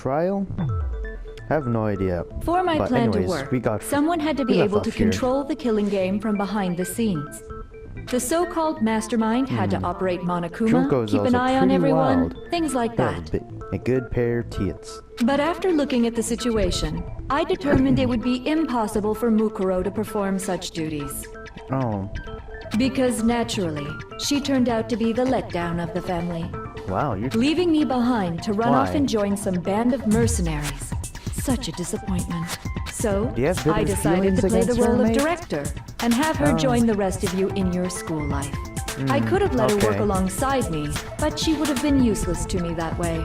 trial? I have no idea. For my But plan anyways, to work, we got someone had to we be got able to off here. control the killing game from behind the scenes. The so-called mastermind had to operate Monokuma, Junko's keep an also eye on pretty everyone, wild. things like that. A good pair of tits. But after looking at the situation, I determined it would be impossible for Mukuro to perform such duties. Oh, Because naturally, she turned out to be the letdown of the family, wow, you're leaving me behind to run off Why? and join some band of mercenaries. Such a disappointment. So, Do you have bitter I decided to feelings play the against her, role of mate? director and have her Oh. join the rest of you in your school life. I could have let her work okay. alongside me, but she would have been useless to me that way.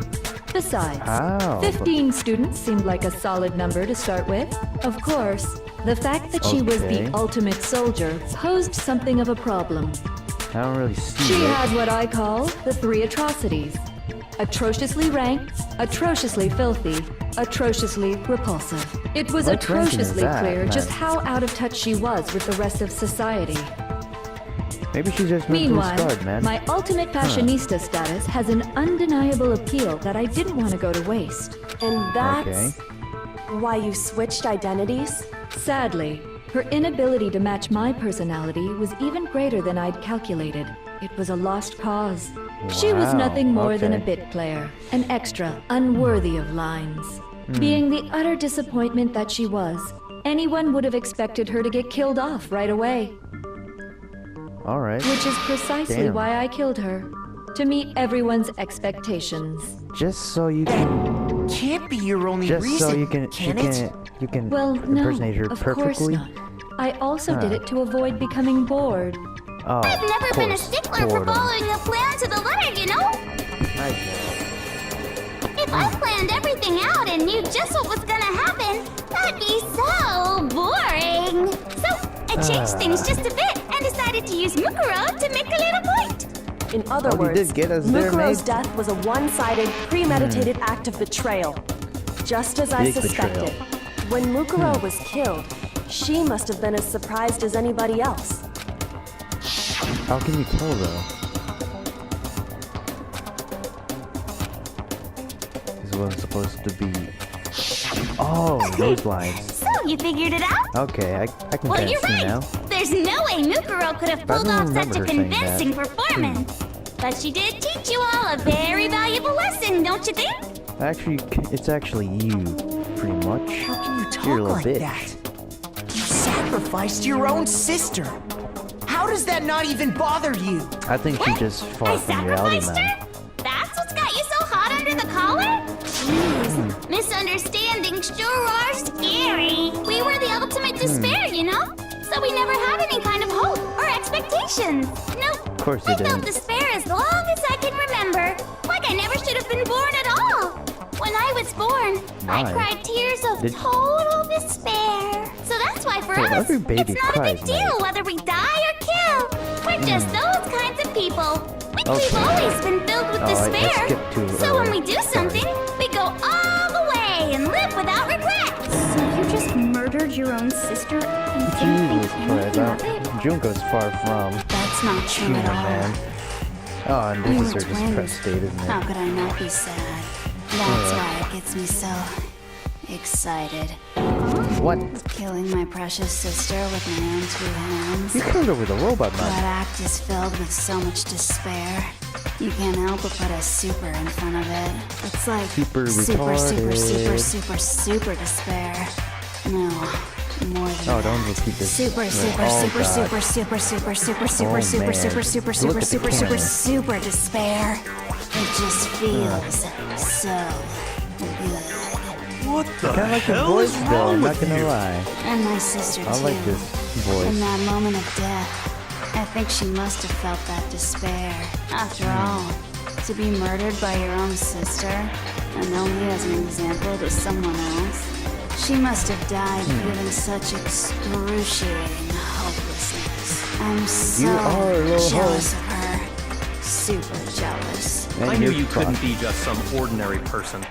Besides, Oh. 15 students seemed like a solid number to start with. Of course, the fact that she was Okay. the ultimate soldier posed something of a problem. I don't really see She it. had what I call the three atrocities. Atrociously ranked, atrociously filthy, atrociously repulsive. It was What ranking is atrociously that, clear man? just how out of touch she was with the rest of society. Maybe she's just mentally Meanwhile, scarred, man. my ultimate fashionista status has an undeniable appeal that I didn't want to go to waste. And that's Okay. why you switched identities? Sadly, her inability to match my personality was even greater than I'd calculated. It was a lost cause. She was Wow, nothing more than a okay. bit player, an extra, unworthy of lines. Being the utter disappointment that she was, anyone would have expected her to get killed off right away. Alright. Which is precisely Damn. why I killed her. To meet everyone's expectations. Just so you can Can't be your only just reason, so you can you can Well, no, impersonate her of course perfectly. not. I also did it to avoid becoming bored. Oh, I've never of been a course, stickler for boredom. following a plan to the letter, you know? I get If I planned everything out and knew just what was gonna happen, that'd be so boring. So I changed things just a bit and decided to use Mukuro to make a little point. In other Oh, you words, did get us there, Mukuro's mate. death was a one-sided, premeditated act of betrayal. Just as I Big suspected. betrayal. When Mukuro was killed, she must have been as surprised as anybody else. How can you tell though? This wasn't supposed to be. Oh, those lines. So you figured it out? Okay, I can Well, kind you're of see right. now. There's no way Mukuro could have I pulled don't off such remember a her saying that. convincing performance. But she did teach you all a very valuable lesson, don't you think? Actually, it's actually you, pretty much. How can you talk You're a little like bitch. that? You sacrificed your own sister. How does that not even bother you? I think she just I fought from reality, sacrificed man. her? That's what's got you so hot under the collar? Jeez, misunderstandings sure are scary. We were the ultimate despair, you know? So we never had any kind of hope or expectations. Nope. Of course I you felt didn't. despair as long as I can remember. Like I never should have been born at all. When I was born, I Why? cried tears of Did- total despair. So that's why for Well, us, every baby it's not cries, a big deal mate. whether we die or kill. We're just those kinds of people. We've Okay. always been filled with Oh, I despair. skipped to, So when we do sorry. something, we go all the way and live without regrets. So you just murdered your own sister and didn't Jesus think Christ, anything of it? Junko's far from That's not true human, at all. man. Oh, and We this is were her twins. depressed state, isn't How it? could I not be sad? That's why it gets me so excited. What? Killing my precious sister with my own two hands. You killed her with a robot, man. That act is filled with so much despair. You can't help but put a super in front of it. It's like Super super, super, retarded. super, super despair. No, more than Oh, that. don't repeat this. Super, Like, super, oh, super, God. super, super, super, super, super, Oh, super, man. super, super, Look super, at the super, super, camera. super despair. It just feels so good. What the I kind of like your hell voice, is though. wrong I'm not with gonna you? lie. And my sister too. I like this In voice. that moment of death, I think she must have felt that despair. After all, to be murdered by your own sister, and only as an example to someone else, she must have died feeling such excruciating hopelessness. I'm so You are a little jealous of her. Super jealous. And I knew you're you couldn't fucked. be just some ordinary person.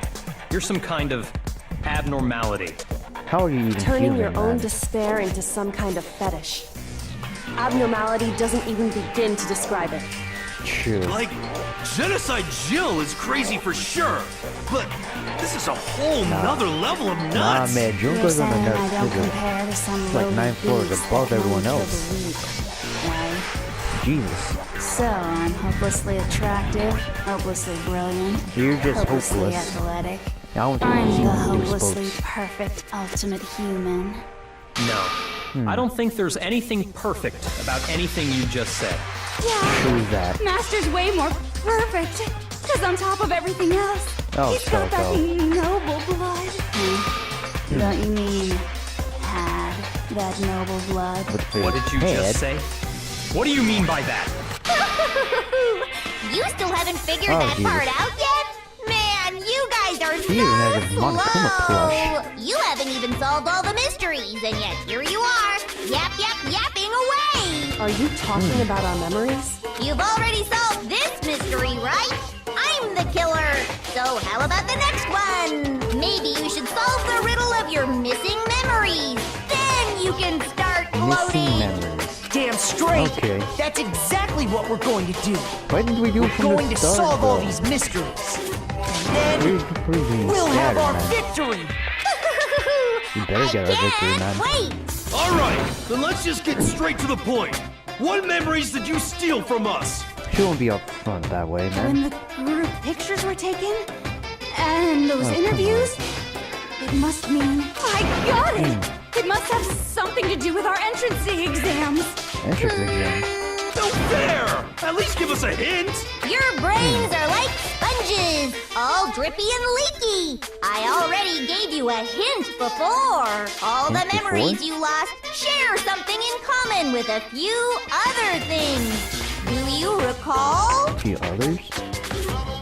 You're some kind of abnormality. How are you even Turning human, your own man? despair into some kind of fetish. Abnormality doesn't even begin to describe it. True. Like, Genocide Jill is crazy for sure, but this is a whole nother level of nuts. Nah, man, June You're goes on saying the I nurse don't figure. compare to some Like lowly 9 floors beast above that everyone can lead else. to the weak, right? Jesus. So I'm hopelessly attractive, hopelessly brilliant, You're just hopelessly hopeless. athletic. I don't think I'm you've the seen the hopelessly spokes. perfect ultimate human. No. I don't think there's anything perfect about anything you just said. Who's that? Master's way more perfect, because on top of everything else, Oh, he's got that so. noble blood. Don't you mean had that noble blood? With the What did you head. just say? What do you mean by that? You still haven't figured Oh, that Jesus. part out yet? Man, you guys are She even has a so Monokuma plush. slow! You haven't even solved all the mysteries, and yet here you are, yapping away! Are you talking about our memories? You've already solved this mystery, right? I'm the killer! So how about the next one? Maybe you should solve the riddle of your missing memories. Then you can start Missing floating! memories. Damn straight. Okay. That's exactly what we're going to do. Why didn't we do it We're from the going to start, solve all though? these mysteries. And then We're being we'll have scattered, our man. victory. You better get our victory, man. Wait! All right, then let's just get straight to the point. What memories did you steal from us? She won't be up front that way, man. When the group pictures were taken, and those interviews, it must mean I got it. It must have something to do with our entrance exams. Entrance exam. No fair! At least give us a hint. Your brains are like sponges, all drippy and leaky. I already gave you a hint before. All the Hint before? memories you lost share something in common with a few other things. Do you recall? A few others?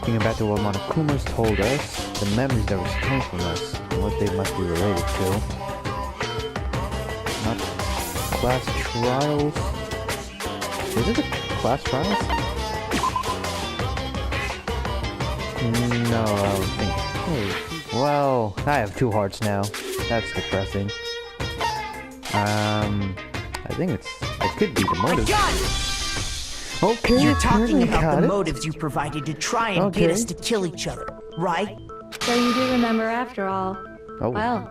Thinking back to what Monokuma's told us, the memories that were stolen from us, and what they must be related to. Not class trials. Is it the class trials? No, I don't think. Hey, well, I have 2 hearts now. That's depressing. I think it could be the I motive. got it. Okay, You're talking apparently about got the it. motives you provided to try and get Okay. us to kill each other, right? So you do remember after all. Oh. Well,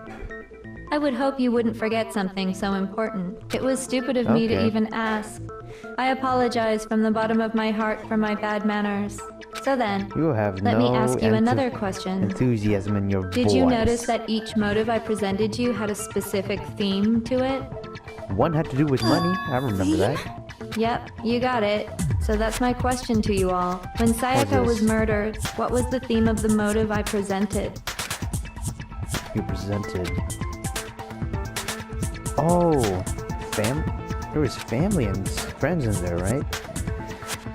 I would hope you wouldn't forget something so important. It was stupid of me to Okay. even ask. I apologize from the bottom of my heart for my bad manners. So then, You have let no me ask you another question. enthusiasm in your Did voice. you notice that each motive I presented you had a specific theme to it? One had to do with money. I remember that. Yep, you got it. So that's my question to you all. When Sayaka was this? murdered, what was the theme of the motive I presented? You presented. Oh, there was family and friends in there, right?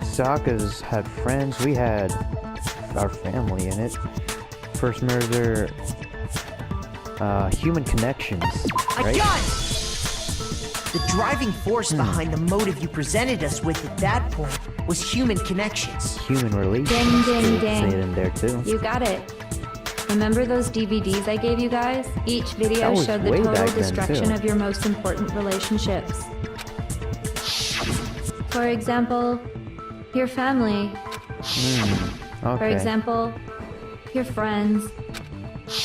Saka's had friends. We had our family in it. First murder. Human connections, I right? got it. The driving force behind the motive you presented us with at that point was human connections. Human relations. Ding, ding, Say it ding. in there too. You got it. Remember those DVDs I gave you guys? Each video That was showed the way total back then, destruction too. of your most important relationships. For example, your family. For Okay. example, your friends.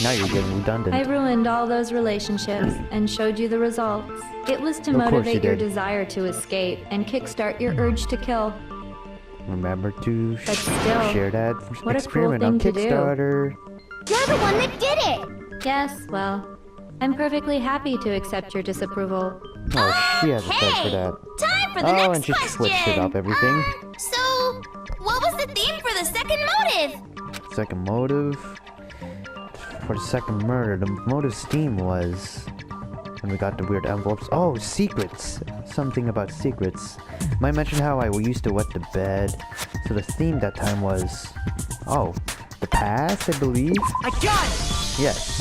Now you're getting redundant. I ruined all those relationships and showed you the results. It was to Of course you motivate your did. desire to escape and kickstart your urge to kill. Remember to But still, share that what a cruel experiment on thing to do. Kickstarter. You're the one that did it! Yes, well, I'm perfectly happy to accept your disapproval. Oh, she has a face for that. Time for the Oh, next and she question! switched it up, everything. So, what was the theme for the second motive? Second motive. For the second murder, the motive's theme was when we got the weird envelopes. Oh, secrets. Something about secrets. Might mention how I used to wet the bed. So the theme that time was, the past, I believe. I got it. Yes.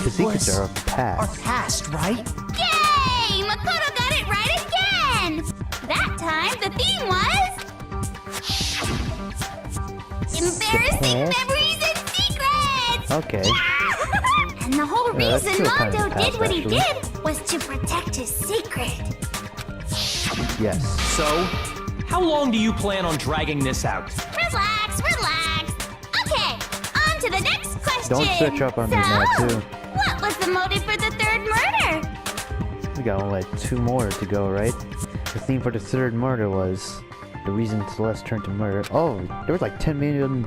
The It secrets was are of the Our past. past, right? Yay! Makoto got it right again! That time, the theme was... Embarrassing past? memories and secrets! Okay. And the whole Yeah, that's reason still kind of Mondo did past, what he actually. did was to protect his secret. Yes. So, How long do you plan on dragging this out? Relax, relax. Okay, on to the next question. Don't switch up on me now, too. What was the motive for the third murder? We got only like 2 more to go, right? The theme for the third murder was the reason Celeste turned to murder. Oh, there was like $10 million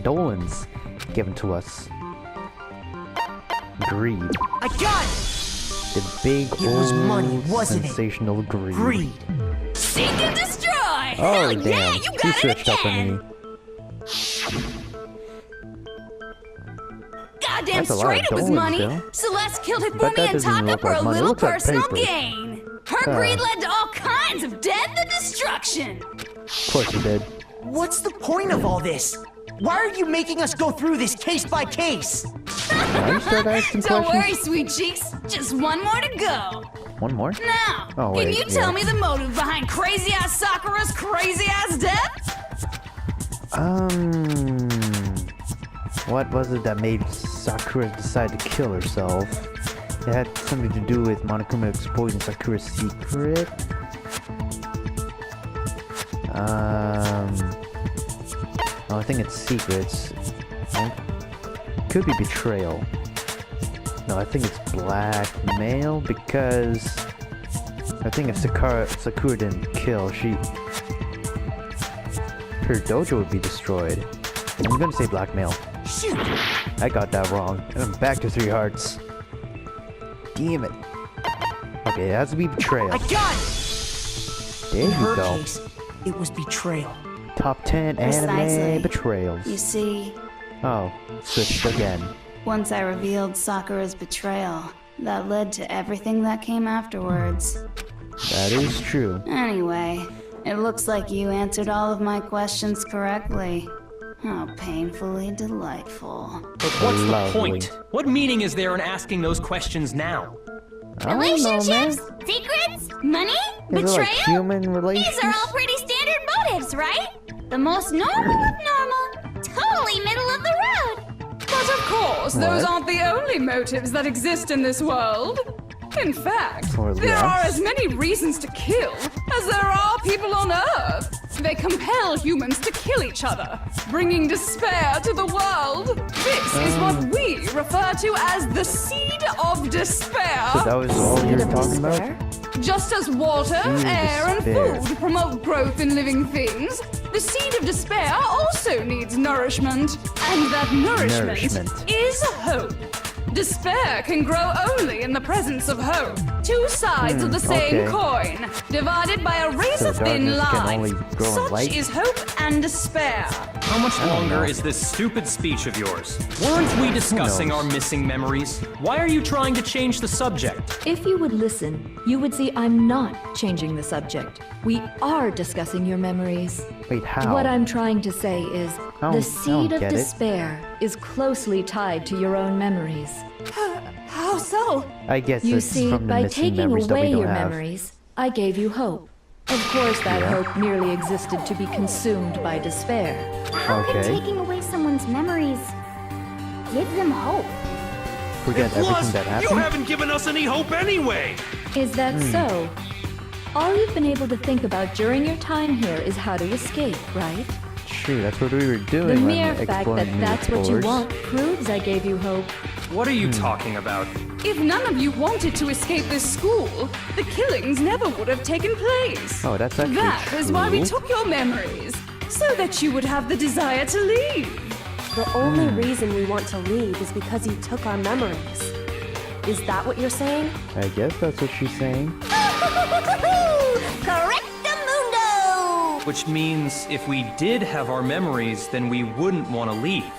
dolans given to us. Greed. I got it! The big It was old money, wasn't it? sensational greed. Greed. Seek and destroy! Oh, Hell damn. yeah, you He got it switched up on again! me. Goddamn That's a lot straight of it was dolans, money! though. Celeste killed it for But me that and doesn't Taka look for like a money. It little looks like personal paper. gain! Her greed led to all kinds of death and destruction! Of course he did. What's the point of all this? Why are you making us go through this case by case? Now you start asking Don't questions? worry, sweet cheeks. Just one more to go. One more? Now, Oh, can wait, you tell yeah. me the motive behind crazy-ass Sakura's crazy-ass death? What was it that made Sakura decide to kill herself? It had something to do with Monokuma exposing Sakura's secret? Oh, I think it's secrets. Could be betrayal. No, I think it's blackmail because I think if Sakura didn't kill, her dojo would be destroyed. I'm gonna say blackmail. Shoot! I got that wrong, and I'm back to 3 hearts. Damn it. Okay, it has to be betrayal. I got it! There In you her go. case, it was betrayal. Top 10 Precisely. anime betrayals. You see, Oh, switched again. once I revealed Sakura's betrayal, that led to everything that came afterwards. That is true. Anyway, it looks like you answered all of my questions correctly. How painfully delightful. But what's the Lovely. point? What meaning is there in asking those questions now? I don't know, man. Relationships? Secrets? Money? Is it like Betrayal? human relations? These are all pretty standard motives, right? The most normal of normal. Totally middle of the road. But of course, those What? aren't the only motives that exist in this world. In fact, Or there are less. as many reasons to kill as there are people on Earth. They compel humans to kill each other, bringing despair to the world. This is what we refer to as the seed of despair. So that was all you were Seed of talking about? despair? Just as water, Seed of air, and despair. food promote growth in living things, the seed of despair also needs nourishment. And that nourishment. is hope. Despair can grow only in the presence of hope. 2 sides of the same okay. coin, divided by a razor-thin darkness can line. only grow in Such light? is hope and despair. How much longer know. is this stupid speech of yours? Weren't we discussing knows? our missing memories? Why are you trying to change the subject? If you would listen, you would see I'm not changing the subject. We are discussing your memories. Wait, how? What I'm trying to say is don't- the I seed don't of get it. despair is closely tied to your own memories. How so? I guess You it's see, from the by missing taking memories that we away don't your have. memories, I gave you hope. Of course, that Yeah. hope merely existed to be consumed by despair. How can Okay. taking away someone's memories give them hope? Forget Plus, everything that you happened. haven't given us any hope anyway! Is that so? All you've been able to think about during your time here is how to escape, right? True, that's what we were doing The when mere fact exploring that new that's what you floors. want proves I gave you hope. What are you talking about? If none of you wanted to escape this school, the killings never would have taken place. Oh, that's actually That is why we true. took your memories, so that you would have the desire to leave. The only reason we want to leave is because you took our memories. Is that what you're saying? I guess that's what she's saying. Correctamundo! Which means if we did have our memories, then we wouldn't want to leave.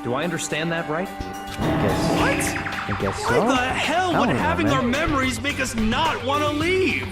Do I understand that right? I guess so. Why the hell I would don't know, having man. our memories make us not want to leave?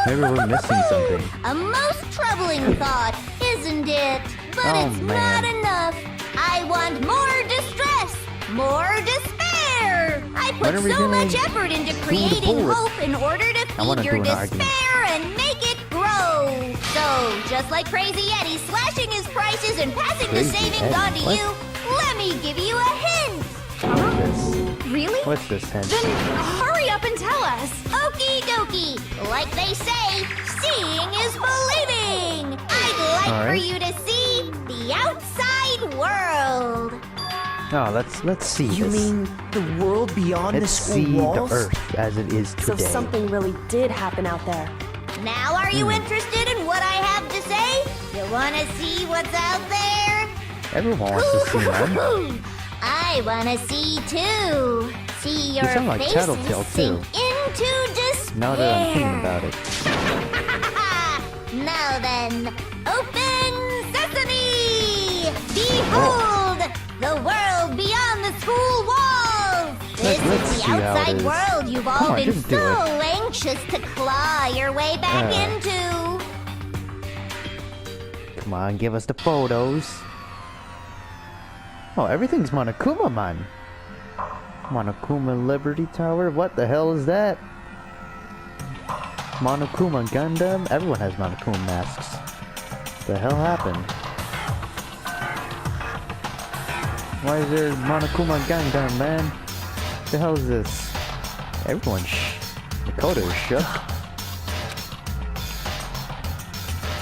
Maybe we're missing something. A most troubling thought, isn't it? But Oh, it's man. not enough. I want more distress, more despair. I When put are we so gonna much effort into the creating bullet? hope in order to I wanna feed your do an argument. despair and make it grow. So, just like Crazy Eddie slashing his prices and passing Crazy the savings Eddie? on to What? you, let me give you a hint. What's this? Really? What's this, Hen? Then hurry up and tell us. Okie dokie. Like they say, seeing is believing. for you to see the outside world. Oh, let's see You this. mean the world beyond the Let's school see walls? the Earth as it is So today. something really did happen out there. Now, are you interested in what I have to say? You want to see what's out there? Everyone wants to see them. I want to see too. See your sound like faces Tattletale, too. sink into despair. Now that I'm thinking about it. Now then, open sesame! Behold, the world beyond the school walls! This Let's is see the how it outside is. world you've Come all on, been just do so anxious to claw your way back into. Come on, give us the photos. Oh, everything's Monokuma, man. Monokuma Liberty Tower? What the hell is that? Monokuma Gundam? Everyone has Monokuma masks. The hell happened? Why is there Monokuma Gundam, man? The hell is this? Everyone Makoto is shook.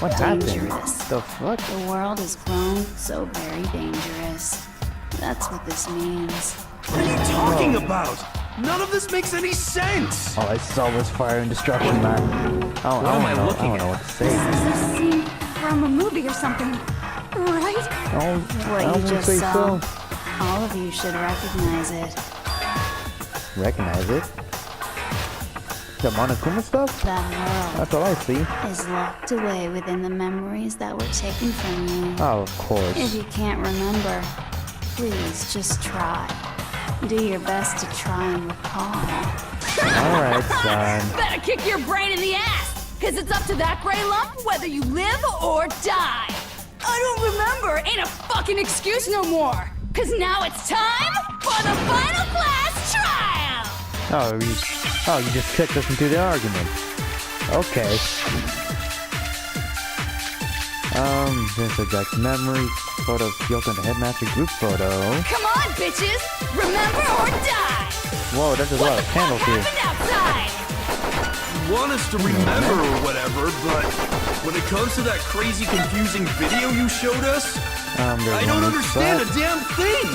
What happened? Dangerous. The fuck? The world has grown so very dangerous. That's what this means. What are you talking about? None of this makes any sense! All I saw was fire and destruction, man. What am I looking I don't know at? what to say. This is a scene from a movie or something, right? What I you won't just say saw, so. all of you should recognize it. Recognize it? The Monokuma stuff? That world That's all I see. is locked away within the memories that were taken from you. Oh, of course. If you can't remember, please just try. Do your best to try and recall. Alright, son. Better kick your brain in the ass, cause it's up to that gray lump whether you live or die. I don't remember ain't a fucking excuse no more, cause now it's time for the final class trial. You just tricked us into the argument. Okay. There's a Jack's memory photo of Kyoko and the headmaster group photo. Come on, bitches, remember or die. Whoa, there's a lot of candles here. Happened outside. You want us to remember or whatever, but when it comes to that crazy confusing video you showed us, There's I don't one understand a spot. damn thing!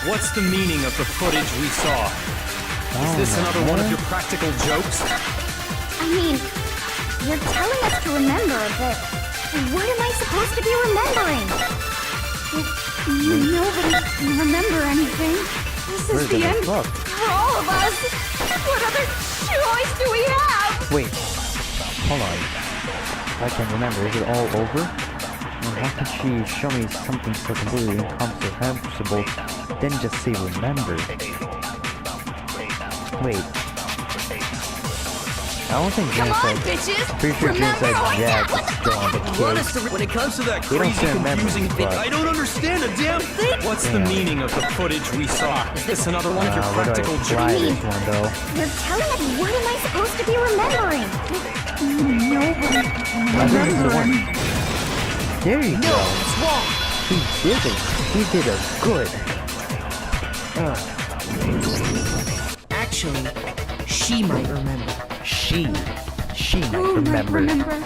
What's the meaning of the footage we saw? Is this another one of your practical jokes? I mean, you're telling us to remember, but what am I supposed to be remembering? Nobody can remember anything. This is Where's the the end book? for all of us. What other choice do we have? Wait. Hold on. I can't remember. Is it all over? Well, how can she show me something so completely incomprehensible, then just say remember? Wait. I don't think Jen Come on, said... bitches. Pretty sure Jen Remember said or Jack die. is still on the Want us case. to when it comes to that We don't crazy say confusing memories, thing, but- I don't understand a damn thing! What's the meaning of the footage we saw? Is this another one of your Where do I practical fly jokes? this one, though? You're telling us what am I supposed to be remembering? Nobody can I think this is the remember. one. There you No, go. it's wrong. He did it. He did a good. Actually, she might remember. She might Who might remember. remember?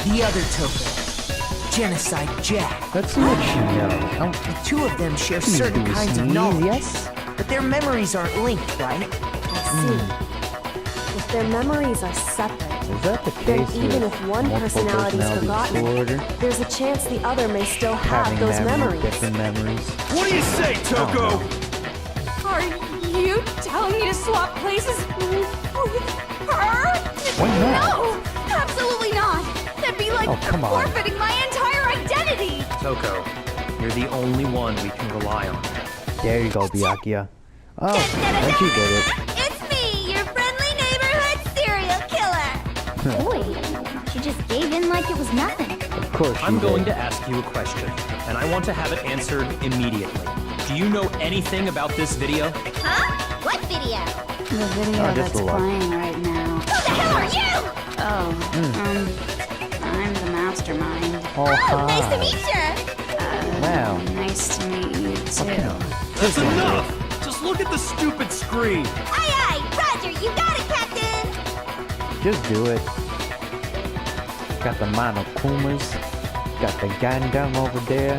The other Toko, Genocide Jack. Let's see what she knows. The two of them share Please certain do kinds of sneeze, knowledge, yes? but their memories aren't linked, right? I see. If their memories are separate, Is that the then case even with if one multiple personality is personality forgotten, disorder? there's a chance the other may still have Having those memories. different memories. What do you say, Toko? Are you telling me to swap places with her? Why not? No, absolutely not. That'd be like Oh, come on. forfeiting my entire identity. Toko, you're the only one we can rely on. There you go, Byakuya. Oh, and she did it. It's me, your friendly neighborhood serial killer. Boy, she just gave in like it was nothing. Of course she I'm going did. to ask you a question, and I want to have it answered immediately. Do you know anything about this video? Huh? What video? The video Oh, just that's a lot. playing right now. Who the hell are you? Oh, I'm the mastermind. Oh, Nice to hi. meet you. Wow. Nice to meet you too. That's enough! Just look at the stupid screen! Aye, aye. Roger, you got it, Captain. Just do it. Got the Monokumas. Got the Gundam over there.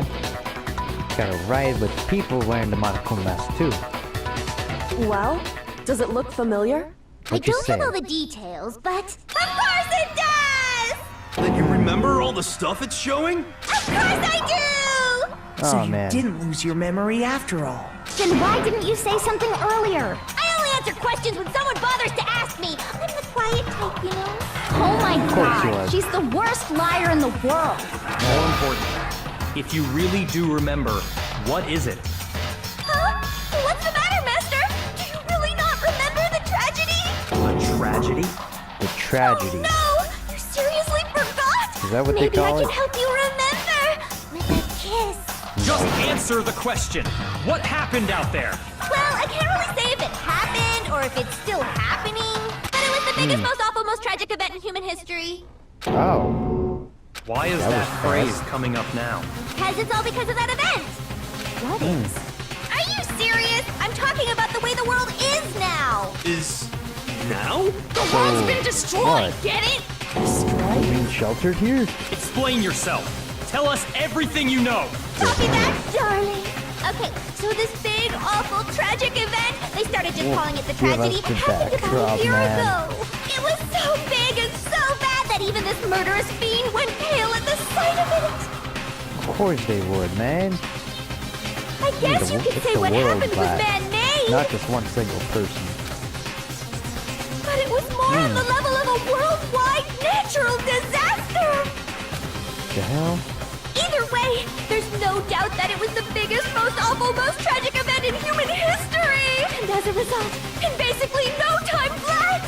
Got a ride with people wearing the monocle mask too. Well, does it look familiar? I What you don't have say? all the details, but of course it does! Then you remember all the stuff it's showing? Of course I do! So Oh you man. didn't lose your memory after all. Then why didn't you say something earlier? I only answer questions when someone bothers to ask me. I'm the quiet type, you know? Oh my course you are. god, she's the worst liar in the world. More important, if you really do remember, what is it? Huh? What's the matter, Master? Do you really not remember the tragedy? A tragedy? The tragedy. Oh no! You seriously forgot? Is that what they Maybe call I it? can help you remember with a kiss. Just answer the question. What happened out there? Well, I can't really say if it happened or if it's still happening, but it was the biggest, most awful, most tragic event in human history. Oh. Why is That that was phrase fast. coming up now? Because it's all because of that event. What is? Are you serious? I'm talking about the way the world is now. Is now? The world's been destroyed, what? get it? Being sheltered here? Explain yourself. Tell us everything you know. Copy that, darling. Okay, so this big, awful, tragic event, they started just calling it the give us tragedy, the happened about backdrop, a year man. ago. It was so big and so bad that even this murderous fiend went pale at the sight of it. Of course they would, man. I guess you could It's say the what world, happened was Black. man-made, Not just one single person. but it was more on the level of a worldwide natural disaster. The hell? Either way, there's no doubt that it was the biggest, most awful, most tragic event in human history. And as a result, in basically no time flat,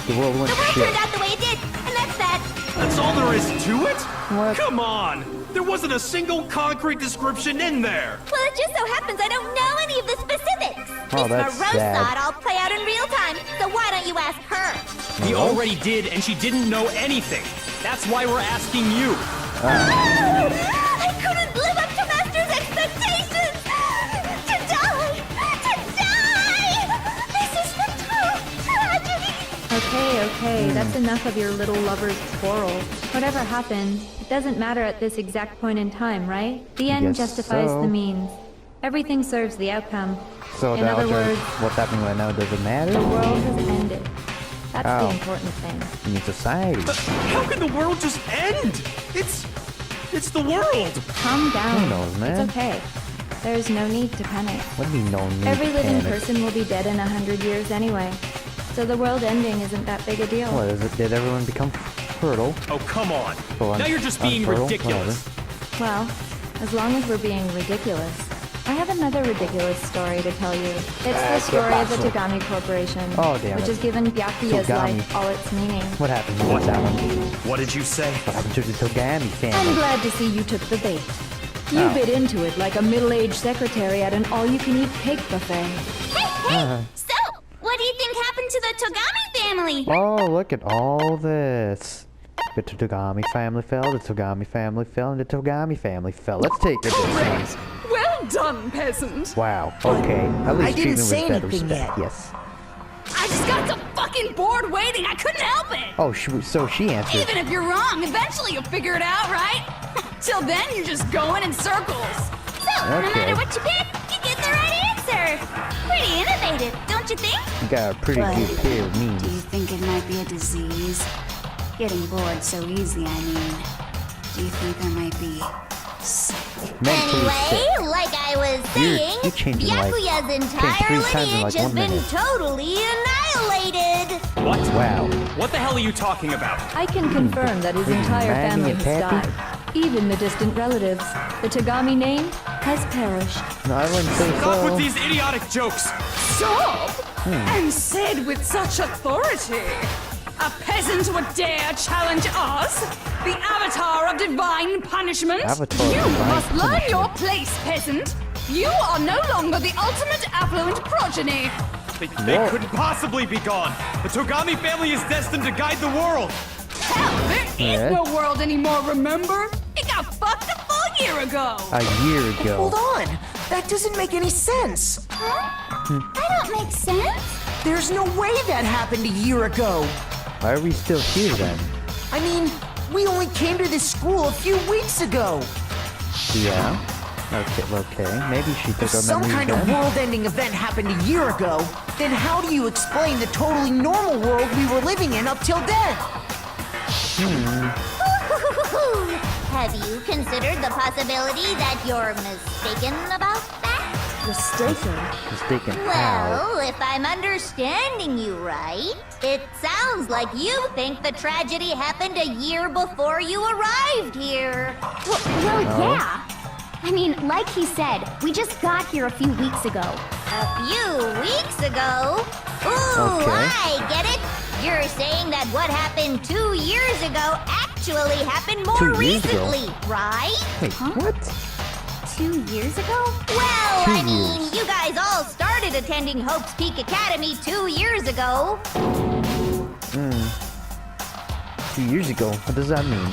The world went the to world shit. turned out the way it did, and that's that. That's all there is to it? What? Come on! There wasn't a single concrete description in there! Well, it just so happens I don't know any of the specifics. Oh, Miss that's Morose sad. saw it all play out in real time, so why don't you ask her? We already did, and she didn't know anything. That's why we're asking you. I couldn't live up to Master's expectations! To die! To die! This is the true tragedy! Okay, that's enough of your little lover's quarrel. Whatever happened, it doesn't matter at this exact point in time, right? The end Guess justifies so. the means. Everything serves the outcome. So In the other alter- words, what's happening right now doesn't matter? the world has ended. That's Oh. the important thing. In society. How can the world just end? It's the world! Calm down. Who knows, man? It's okay. There's no need to panic. What do you mean no need Every to living panic? person will be dead in 100 years anyway. So the world ending isn't that big a deal. What is it? Did everyone become fertile? Oh, come on. Well, Now you're just being unfertile? ridiculous. Well, as long as we're being ridiculous. I have another ridiculous story to tell you. It's the story of the paso? Tagami Corporation, Oh, damn which it. has given Byakuya's Tagami. life all its meaning. What happened with that one? What did you say? What happened to the Togami I'm family? glad to see you took the bait. You Oh. bit into it like a middle-aged secretary at an all-you-can-eat cake buffet. Hey! So, what do you think happened to the Togami family? Oh, look at all this. The Togami family fell, the Togami family fell, and the Togami family fell. Let's take it this Correct. Well done, peasant. time. Wow, okay. At least I didn't treat me say with better anything respect. yet. Yes. I just got so fucking bored waiting, I couldn't help it. Oh, so she answered. Even if you're wrong, eventually you'll figure it out, right? Till then, you're just going in circles. So, no Okay. matter what you pick, you get the right answer. Pretty innovative, don't you think? You got a pretty But good pair of do you knees. think it might be a disease? Getting bored so easy, I mean. Do you think I might be sick? Mentally sick. Anyway, like I was saying, you're changing like- Byakuya's changed entire 3 times in lineage like has 1 been minute. totally annihilated. What? Wow. What the hell are you talking about? I can confirm that his entire Manny family and has Pappy? died. Even the distant relatives. The Tagami name has perished. No, I wouldn't say Stop so. with these idiotic jokes. Stop! And said with such authority. A peasant would dare challenge us? The avatar of divine punishment? Avatar of You divine must learn punishment. your place, peasant. You are no longer the ultimate affluent progeny. They Whoa. couldn't possibly be gone. The Togami family is destined to guide the world. Hell, there is Yeah. no world anymore, remember? It got fucked a full year ago. A year ago. Hold on. That doesn't make any sense. That don't make sense. There's no way that happened a year ago. Why are we still here then? I mean, We only came to this school a few weeks ago. Yeah. Okay. Maybe she took If our some memories kind of then. world-ending event happened a year ago, then how do you explain the totally normal world we were living in up till then? Have you considered the possibility that you're mistaken about that? Mistaken how? Well, if I'm understanding you right, it sounds like you think the tragedy happened a year before you arrived here. Well, yeah. I mean, like he said, we just got here a few weeks ago. A few weeks ago? Ooh, Okay. I get it. You're saying that what happened 2 years ago actually happened more 2 years ago? recently, right? Wait, what? 2 years ago? Well, 2 I mean, years. you guys all started attending Hope's Peak Academy 2 years ago. 2 years ago? What does that mean?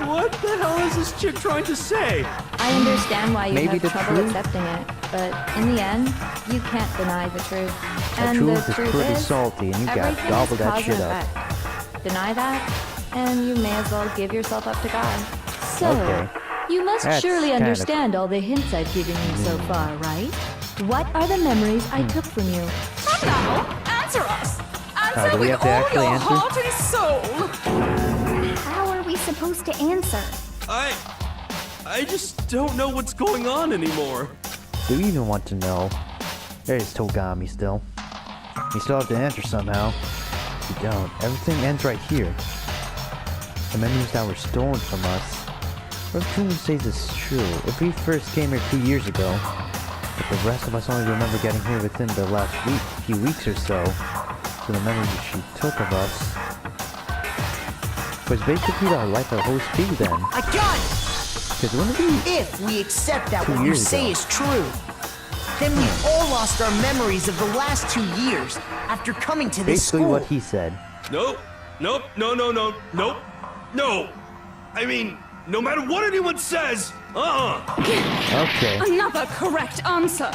What the hell is this chick trying to say? I understand why you Maybe have the trouble truth? accepting it, but in the end, you can't deny the truth. The And truth the is truth pretty is, salty, and you got everything gobble is that cause shit and up. effect. Deny that, and you may as well give yourself up to God. So, Okay. you must That's surely kind of- understand all the hints I've given you so far, right? What are the memories I took from you? Come now, answer us. Answer do we with have to all actually your answer? heart and soul. How are we supposed to answer? I just don't know what's going on anymore. Do you even want to know? There's Togami still. You still have to answer somehow. You don't. Everything ends right here. The memories that were stolen from us. What if Junior says it's true? If we first came here 2 years ago, but the rest of us only remember getting here within the last few weeks or so, so the memories she took of us was basically our life at Host Peak then. I got it! Because when we... If we accept that 2 what you years say ago. is true, then we've all lost our memories of the last 2 years after coming to this Basically school. what he said. Nope. No. I mean, no matter what anyone says, Okay. Another correct answer.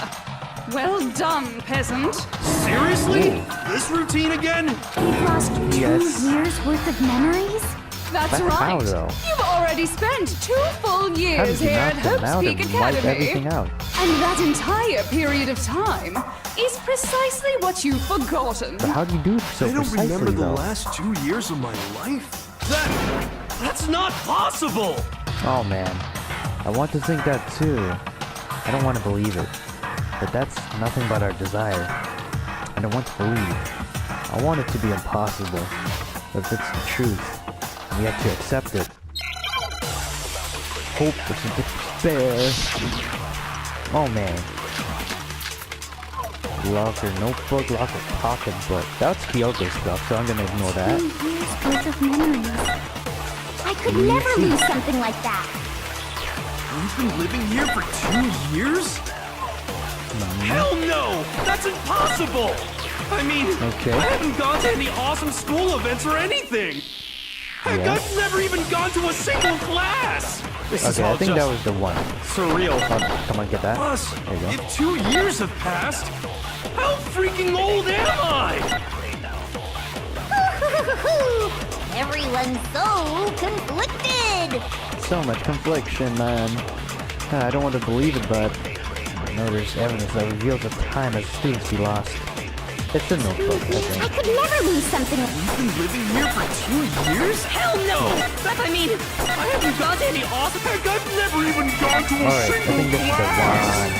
Well done, peasant. Seriously? This routine again? We've lost 2 Yes. years worth of memories? That's But right. how, though? You've already spent 2 full How did years you here knock at them Hope's out Peak and wipe Academy. everything out? And that entire period of time is precisely what you've forgotten. But how do you do it so I don't precisely, remember the though? last 2 years of my life. That's not possible! Oh, man. I want to think that, too. I don't want to believe it. But that's nothing but our desire. I don't want to believe. I want it to be impossible. But if it's the truth, we have to accept it. Hope versus despair. Oh, man. Locker notebook, locker pocketbook. That's Kyoto stuff, so I'm gonna ignore that. 2 years worth of memories. I could never lose something like that. You've been living here for 2 years? Hell no! That's impossible! I mean, Okay. I haven't gone to any awesome school events or anything! Heck, Yeah. I've never even gone to a single class! This is Okay, all I think just that was the one. surreal. Come on, get that. Plus, There you go. if 2 years have passed, how freaking old am I? Everyone's so conflicted. So much confliction, man. I don't want to believe it, but I know there's evidence that reveals the time as students we lost. It's the notebook, I I think. could never lose something like You've been living here for 2 years? Hell no! I mean, I haven't gone to any awesome... Heck, I've never even gone to a Alright, I single think this is the class! one.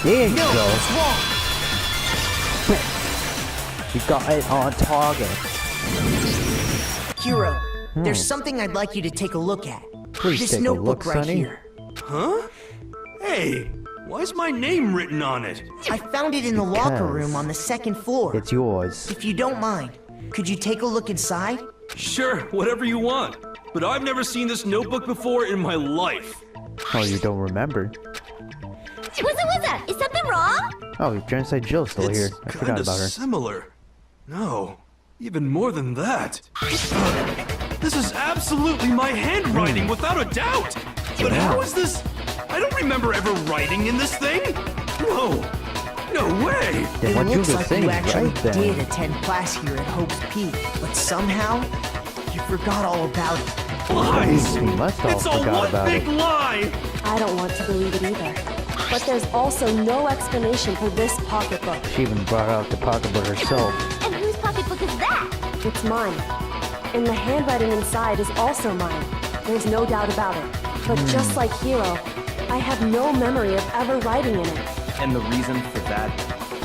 There you No, go. it's wrong. You got it on target. Hero, there's something I'd like you to take a look at. Please this take a notebook look, right Sonny. here. Huh? Hey, why is my name written on it? I found it in the locker Because room on the 2nd floor. It's yours. If you don't mind, could you take a look inside? Sure, whatever you want. But I've never seen this notebook before in my life. Oh, you don't remember? What's is something wrong? Oh, Genocide Jill's still It's here. I forgot kinda about her. similar. No, even more than that. This is absolutely my handwriting, without a doubt. But how is this? I don't remember ever writing in this thing. Whoa, No way! Then It what you looks were like saying, you actually right then? did attend class here at Hope's Peak, but somehow you forgot all about it. Lies! We must all It's all forgot one about big it. lie! I don't want to believe it either. But there's also no explanation for this pocketbook. She even brought out the pocketbook herself. And whose pocketbook is that? It's mine. And the handwriting inside is also mine. There's no doubt about it. But just like Hiro, I have no memory of ever writing in it. And the reason for that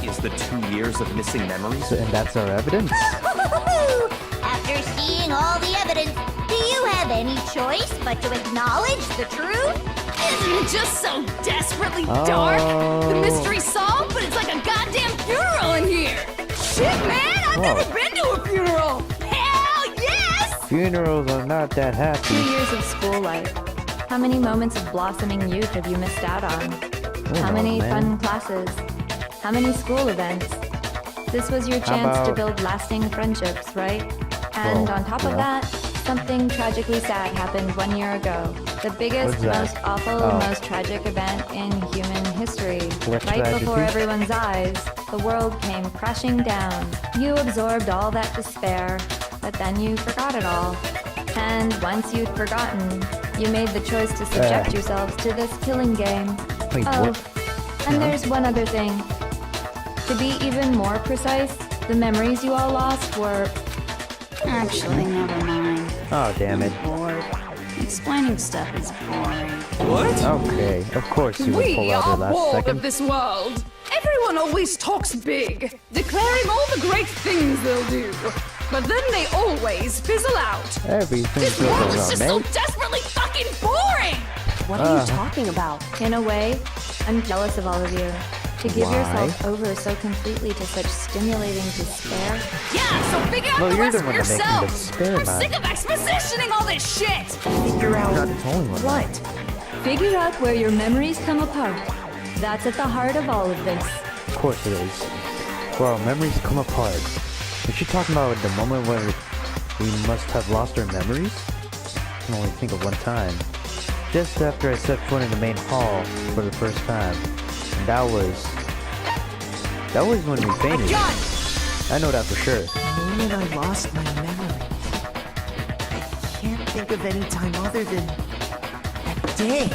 is the 2 years of missing memories? And that's our evidence? After seeing all the evidence, do you have any choice but to acknowledge the truth? Isn't it just so desperately dark? The mystery's solved, but it's like a goddamn funeral in here. Shit, man, I've never been to a funeral. Hell yes! Funerals are not that happy. 2 years of school life. How many moments of blossoming youth have you missed out on? How many fun classes? How many school events? This was your chance to build lasting friendships, right? And on top of that, something tragically sad happened 1 year ago. The biggest, most awful, most tragic event in human history. Right before everyone's eyes, the world came crashing down. You absorbed all that despair, but then you forgot it all. And once you'd forgotten, you made the choice to subject yourselves to this killing game. Wait, Oh, what? and there's one other thing. To be even more precise, the memories you all lost were... Actually, never mind. Oh, damn it. Bored. Explaining stuff is boring. What? Okay, of course you would pull We out are her last bored second. of this world. Everyone always talks big, declaring all the great things they'll do. But then they always fizzle out. Everything This goes world is around, just eh? so desperately fucking boring! What are you talking about? In a way, I'm jealous of all of you. To give Why? yourself over so completely to such stimulating despair. Yeah, so figure out Well, the you're rest the for one that makes me yourselves. despair, I'm man. sick of expositioning all this shit! Figure out Not the only one. what? Figure out where your memories come apart. That's at the heart of all of this. Of course it is. Where our memories come apart. Is she talking about the moment where we must have lost our memories? I can only think of one time. Just after I set foot in the main hall for the first time. And that was when we fainted. I know that for sure. The moment I lost my memories, I can't think of any time other than that day.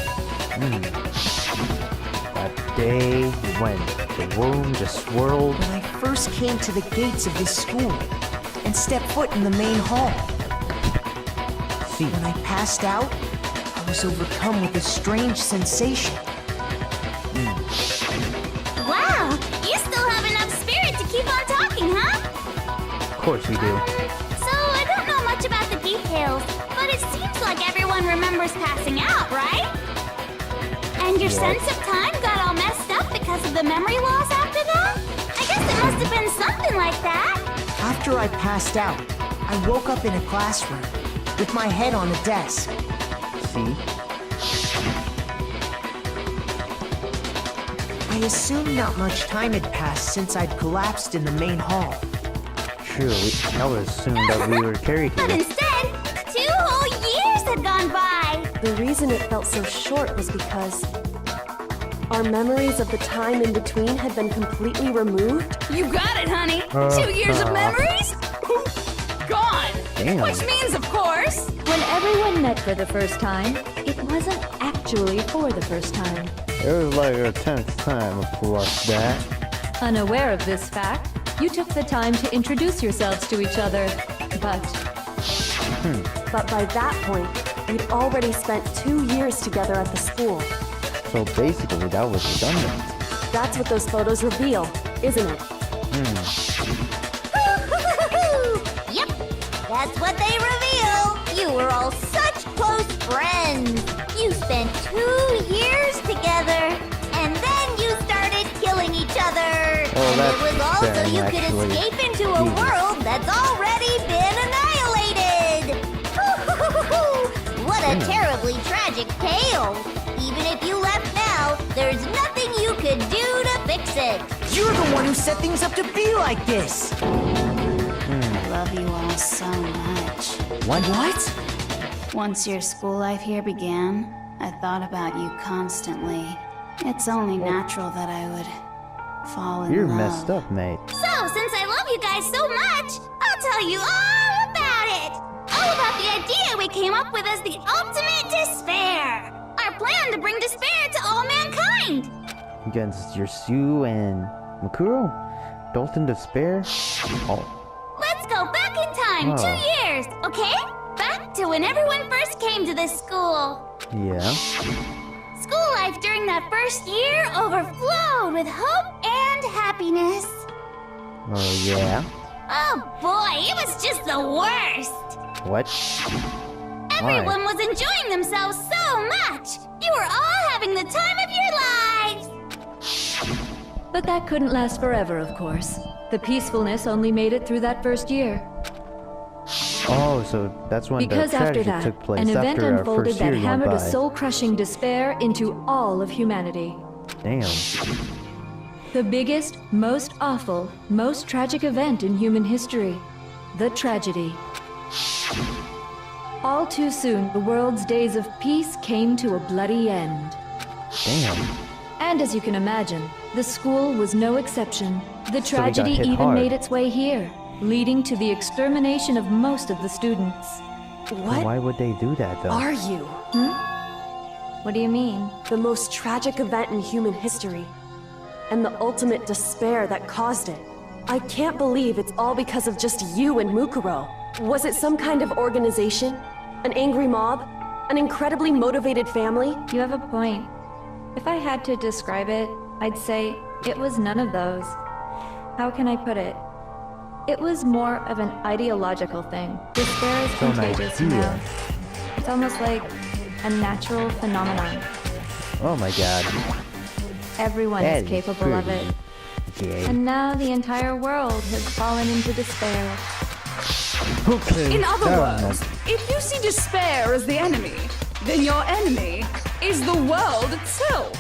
That day when the room just swirled. When I first came to the gates of this school and stepped foot in the main hall. See, When I passed out, I was overcome with a strange sensation. Wow, you still have enough spirit to keep on talking, huh? of course we do. So I don't know much about the details, but it seems like everyone remembers passing out, right? And your sense of time got all messed up because of the memory loss after that? I guess it must have been something like that. After I passed out, I woke up in a classroom with my head on a desk. See? I assumed not much time had passed since I'd collapsed in the main hall. True, I would assume that we were carried But here. instead, 2 whole years had gone by. The reason it felt so short was because our memories of the time in between had been completely removed. You got it, honey. 2 years of memories? Gone. Damn. Which means, of course, When everyone met for the first time, it wasn't actually for the first time. It was like our 10th time plus that. Unaware of this fact, you took the time to introduce yourselves to each other. But But by that point, we'd already spent 2 years together at the school. So basically that was redundant. That's what those photos reveal, isn't it? Yep, that's what they reveal. You were all such close friends. You spent 2 years together, and then you started killing each other. Oh, and that's it was all so dang, you could actually. escape into a Jesus. world that's already been annihilated. What a terribly tragic tale. Even if you left now, there's nothing you could do to fix it. You're the one who set things up to be like this! I love you all so much. What? Once your school life here began, I thought about you constantly. It's only natural that I would fall in You're love. messed up, mate. So, since I love you guys so much, I'll tell you all about it. All about the idea we came up with as the ultimate despair. Our plan to bring despair to all mankind. Against your Sue and Makuro? Dalton Despair? Oh. Let's go back in time 2 years, okay? Back to when everyone first came to this school. Yeah. School life during that first year overflowed with hope and happiness. Oh, yeah? Oh boy, it was just the worst. What? Everyone was enjoying themselves so much. You were all having the time of your lives. But that couldn't last forever, of course. The peacefulness only made it through that first year. Oh, so that's when Because the after tragedy that, took place. an event after our unfolded first that year went hammered by. a soul-crushing despair into all of humanity. Damn. The biggest, most awful, most tragic event in human history. The tragedy. All too soon, the world's days of peace came to a bloody end. Damn. And as you can imagine, the school was no exception. The So we got tragedy hit even hard. made its way here, leading to the extermination of most of the students. What Why would they do that, though? are you? What do you mean? The most tragic event in human history. And the ultimate despair that caused it. I can't believe it's all because of just you and Mukuro. Was it some kind of organization? An angry mob? An incredibly motivated family? You have a point. If I had to describe it, I'd say it was none of those. How can I put it? It was more of an ideological thing. Despair is So an contagious, you idea. know. It's almost like a natural phenomenon. Oh my god. Everyone That is is capable of it. Okay. And now the entire world has fallen into despair. Okay. In other fair words, enough. if you see despair as the enemy, then your enemy is the world itself.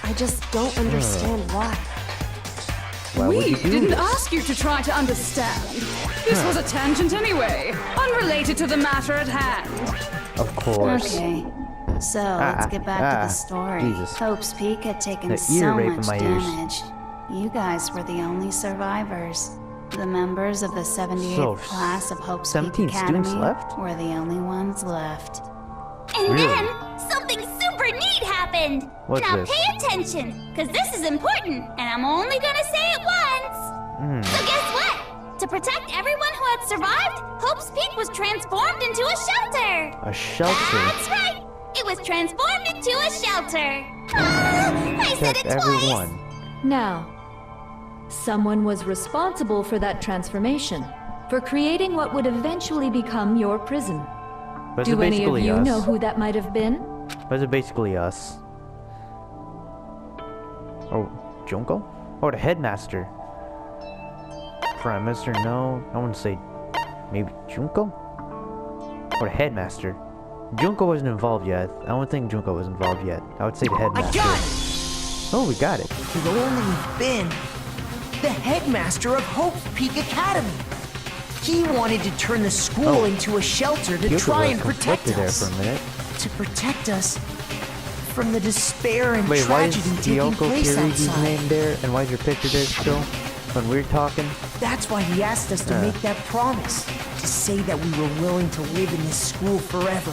I just don't understand why. Why would We you do didn't this? ask you to try to understand. This was a tangent anyway, unrelated to the matter at hand. Of course. Okay, so let's get back to the story. Jesus. Hope's Peak had taken The ear so rape in much my ears. damage. You guys were the only survivors. The members of the 78th So, class of Hope's 17 Peak students Academy left? were the only ones left. And Really? then something super neat happened. What's now this? pay attention, because this is important, and I'm only gonna say it once. So guess what? To protect everyone who had survived, Hope's Peak was transformed into a shelter. A shelter. That's right. It was transformed into a shelter. Ah, I said Protect it twice. everyone. Now, someone was responsible for that transformation, for creating what would eventually become your prison. Was Do it any of basically you us? know who that might have been? Was it basically us? Or Junko? Or the headmaster? Prime Minister? No. I wouldn't say maybe Junko? Or the headmaster? Junko wasn't involved yet. I don't think Junko was involved yet. I would say the I headmaster. got it! Oh, we got it. Could only have been the headmaster of Hope Peak Academy. He wanted to turn the school into a shelter to Gyoko try was and protect conflicted there us. for a minute. To protect us from the despair and Wait, why is tragedy taking Gyoko place Kirigi's outside. name there? And why is your picture there still? When we're talking? That's why he asked us to make that promise. To say that we were willing to live in this school forever.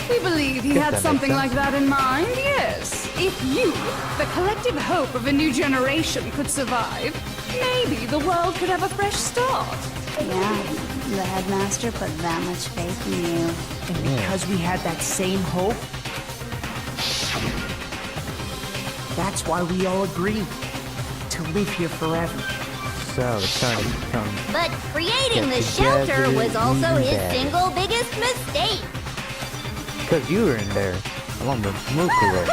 We believe he Guess had that something makes like that in mind, yes. If you, the collective hope of a new generation, could survive, maybe the world could have a fresh start. Yeah, the headmaster put that much faith in you. And because we had that same hope, that's why we all agreed to live here forever. So it's trying to become... But creating Get the shelter together, was also easy his bad. single biggest mistake. Because you were in there, along with Mukuro.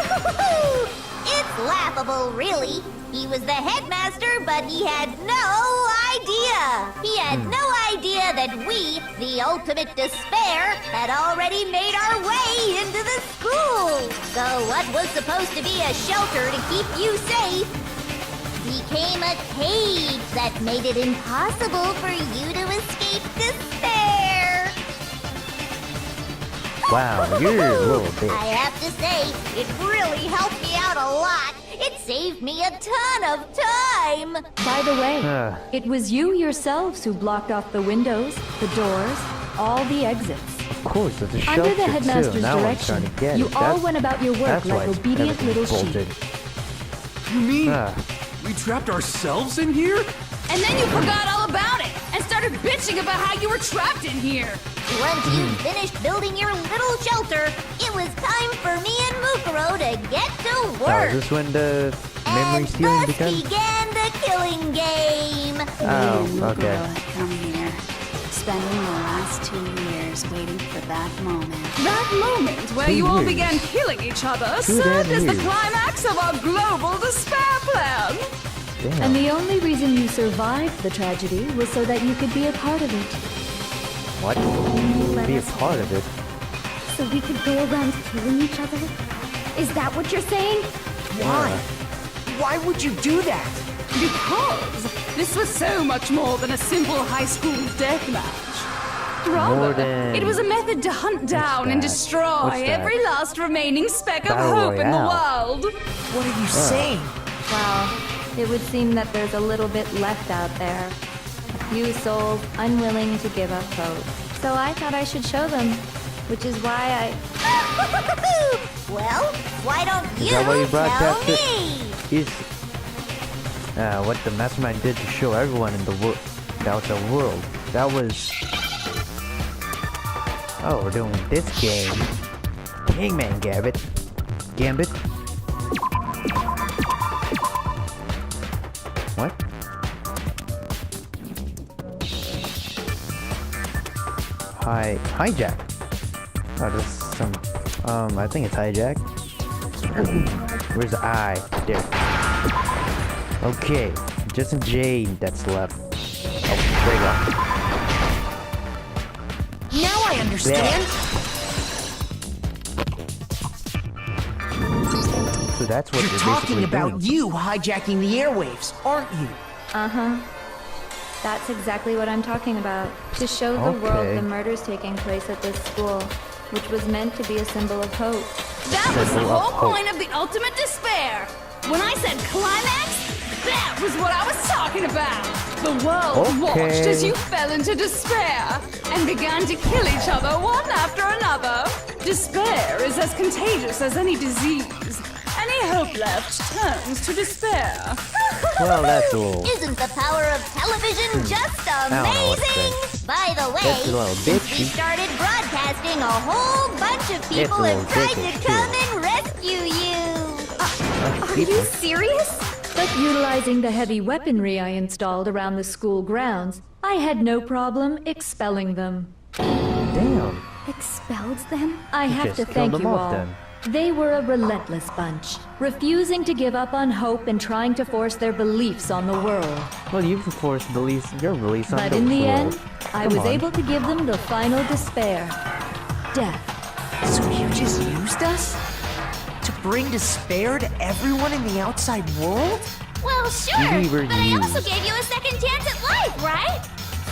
It's laughable, really. He was the headmaster, but he had no idea. He had no idea that we, the ultimate despair, had already made our way into the school. So what was supposed to be a shelter to keep you safe became a cage that made it impossible for you to escape despair. Wow, you're a little bitch. I have to say, it really helped me out a lot. It saved me a ton of time. By the way, it was you yourselves who blocked off the windows, the doors, all the exits. Of course, it's a shelter Under the headmaster's too. Now I'm direction, starting to get you it. all went about your work That's why like obedient little everything's sheep. bolted. You mean we trapped ourselves in here? And then you forgot all about it and started bitching about how you were trapped in here. Once you finished building your little shelter, it was time for me and Mukuro to get to Oh, work. is this when the memory stealing Thus began? began the killing game. Oh, Mukuro okay. had come here, spending the last 2 years waiting for that moment. That moment where 2 you all years. began killing each other 2 served damn as the years. climax of our global despair plan. Damn. And the only reason you survived the tragedy was so that you could be a part of it. What? Be a part of it? So we could go around killing each other? Is that what you're saying? Why? Why would you do that? Because this was so much more than a simple high school death match. Rather, than- it was a method to hunt down and that? destroy What's that? every last remaining speck of Battle hope in the Royale. world. What are you saying? Well, it would seem that there's a little bit left out there. A few souls unwilling to give up hope. So I thought I should show them, which is why Well, why don't Is you that why you tell broadcast it? me? Is what the mastermind did to show everyone in the world, the outside world. That was. Oh, we're doing this game. Hangman Gambit. Gambit. What? Hijack. Oh, this is some. I think it's hijack. Where's the I? There. Okay, just a J that's left. Oh, there you go. Now I understand. So that's what You're they're talking basically about doing. you hijacking the airwaves, aren't you? Uh-huh. That's exactly what I'm talking about. To show the world Okay. the murders taking place at this school, which was meant to be a symbol of hope. That was the Symbol of whole hope. point of the ultimate despair. When I said climax, that was what I was talking about. The world watched as you fell into despair and began to kill each other one after another. Despair is as contagious as any disease. Any hope left turns to despair. Well, that's a little. Isn't the power of television just don't know what to amazing? By the way, That's a little since we bitchy. started broadcasting, a whole bunch of people a have little tried bitchy, to come and rescue you. Are you serious? But utilizing the heavy weaponry I installed around the school grounds, I had no problem expelling them. Damn. Expelled them? I have just to killed thank them you off all. then. They were a relentless bunch, refusing to give up on hope and trying to force their beliefs on the world. Well, you've forced your release on But the in the world. end, I Come was on. able to give them the final despair. Death. So you just used us? To bring despair to everyone in the outside world? Well, sure, We were but I also used. gave you a second chance at life, right?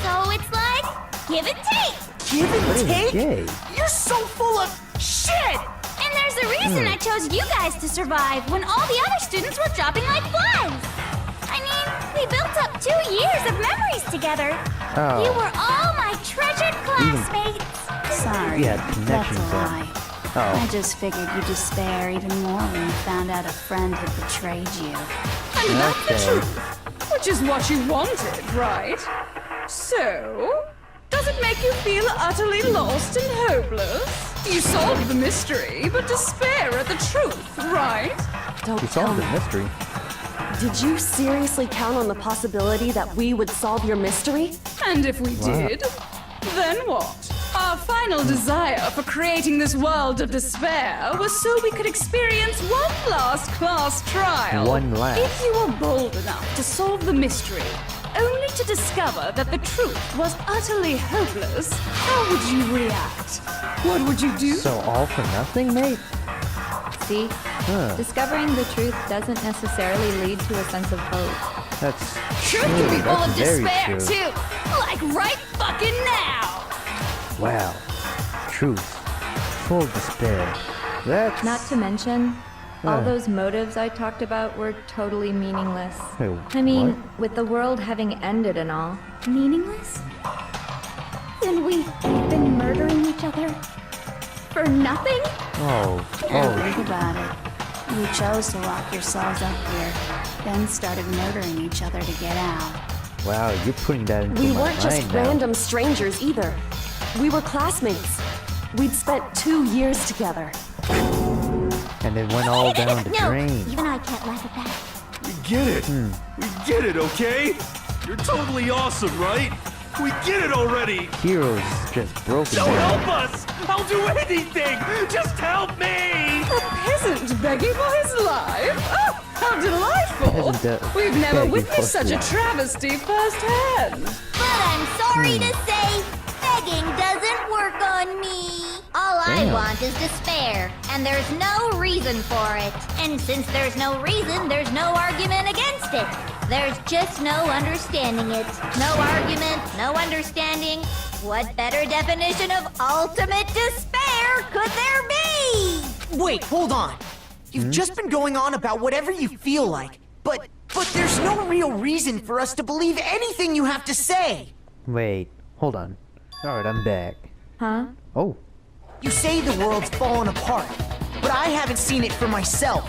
So it's like, give and take. Give and What is take? gay? You're so full of shit! And there's a reason I chose you guys to survive when all the other students were dropping like flies. I mean, we built up 2 years of memories together. Oh. You were all my treasured classmates. Sorry, Yeah, that's connections a there. lie. Oh. I just figured you'd despair even more when you found out a friend had betrayed you. And that's the Okay. truth, which is what you wanted, right? So, does it make you feel utterly lost and hopeless? You solved the mystery, but despair at the truth, right? Don't We tell solved me. the mystery. Did you seriously count on the possibility that we would solve your mystery? And if we Wow. did, then what? Our final desire for creating this world of despair was so we could experience one last class trial. One last. If you were bold enough to solve the mystery, only to discover that the truth was utterly hopeless, how would you react? What would you do? So all for nothing, mate? See? Huh. Discovering the truth doesn't necessarily lead to a sense of hope. That's Truth true. can be full That's of very despair, true. too. Like right fucking now. Wow. Truth. Full despair. That's Not to mention, All those motives I talked about were totally meaningless. Wait, I mean, what? with the world having ended and all. Meaningless? Then we've been murdering each other? For nothing? Think about it. You chose to lock yourselves up here, then started murdering each other to get out. Wow, you're putting that into We my weren't just mind now. random strangers either. We were classmates. We'd spent 2 years together. And it went all down the No, drain. even I can't laugh at that. We get it. We get it, okay? You're totally awesome, right? We get it already. Heroes just broken So down. help us! I'll do anything! Just help me! A peasant begging for his life? Oh, how delightful! Peasant, We've never begging witnessed for such a life. travesty firsthand. But I'm sorry to say, begging doesn't work on me. All I Damn. want is despair, and there's no reason for it. And since there's no reason, there's no argument against it. There's just no understanding it. No argument, no understanding. What better definition of ultimate despair could there be? Wait, hold on. You've just been going on about whatever you feel like, but there's no real reason for us to believe anything you have to say. Wait, hold on. Alright, I'm back. Huh? Oh, You say the world's fallen apart, but I haven't seen it for myself,